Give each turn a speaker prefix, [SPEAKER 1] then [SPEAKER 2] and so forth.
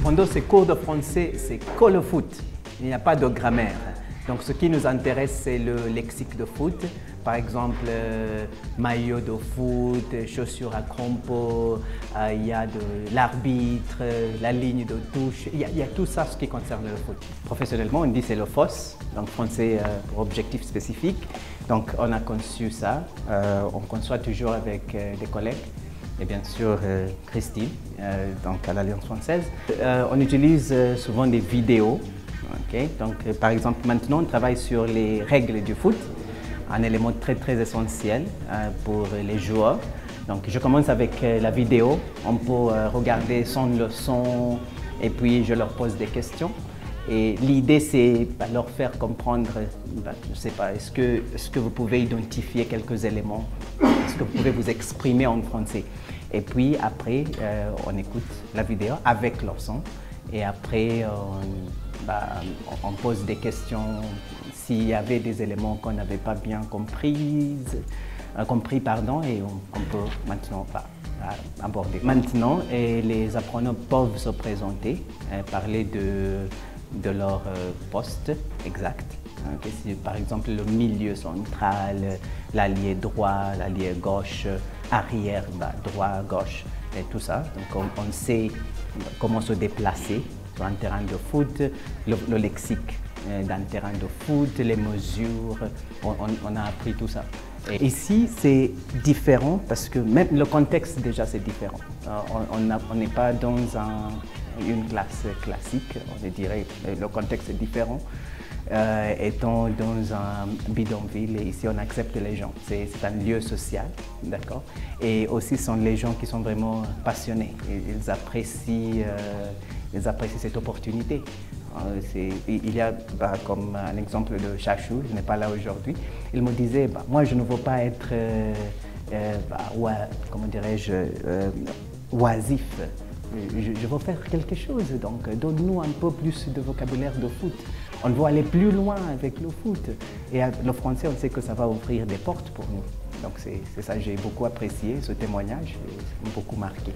[SPEAKER 1] Pendant ces cours de français, c'est que le foot. Il n'y a pas de grammaire. Donc ce qui nous intéresse, c'est le lexique de foot. Par exemple, maillot de foot, chaussures à crampons, il y a de l'arbitre, la ligne de touche. Il y a tout ça ce qui concerne le foot. Professionnellement, on dit c'est le FOS, donc français pour objectif spécifique. Donc on a conçu ça. On conçoit toujours avec des collègues. Et bien sûr, Christine, donc à l'Alliance française. On utilise souvent des vidéos. Okay. Donc, par exemple, maintenant, on travaille sur les règles du foot, un élément très essentiel pour les joueurs. Donc, je commence avec la vidéo. On peut regarder sans le son et puis je leur pose des questions. Et l'idée, c'est leur faire comprendre, je ne sais pas, est-ce que vous pouvez identifier quelques éléments? Est-ce que vous pouvez vous exprimer en français? Et puis après, on écoute la vidéo avec leur son. Et après, on pose des questions s'il y avait des éléments qu'on n'avait pas bien compris, et on peut maintenant aborder. Maintenant, les apprenants peuvent se présenter, parler de leur poste exact. Okay. Par exemple, le milieu central, l'allié droit, l'allié gauche, arrière, droit, gauche, et tout ça. Donc on sait comment se déplacer sur un terrain de foot, le lexique d'un terrain de foot, les mesures, on a appris tout ça. Et ici, c'est différent parce que même le contexte déjà c'est différent. On n'est pas dans une classe classique, on dirait, le contexte est différent. Étant dans un bidonville, ici on accepte les gens, c'est un lieu social, d'accord? Et aussi ce sont les gens qui sont vraiment passionnés, ils apprécient cette opportunité. Il y a comme un exemple de Chachou, il n'est pas là aujourd'hui, il me disait, moi je ne veux pas être, comment dirais-je, oisif. Je veux faire quelque chose, donc donne-nous un peu plus de vocabulaire de foot. On veut aller plus loin avec le foot. Et le français, on sait que ça va ouvrir des portes pour nous. Donc c'est ça, j'ai beaucoup apprécié ce témoignage, ça m'a beaucoup marqué.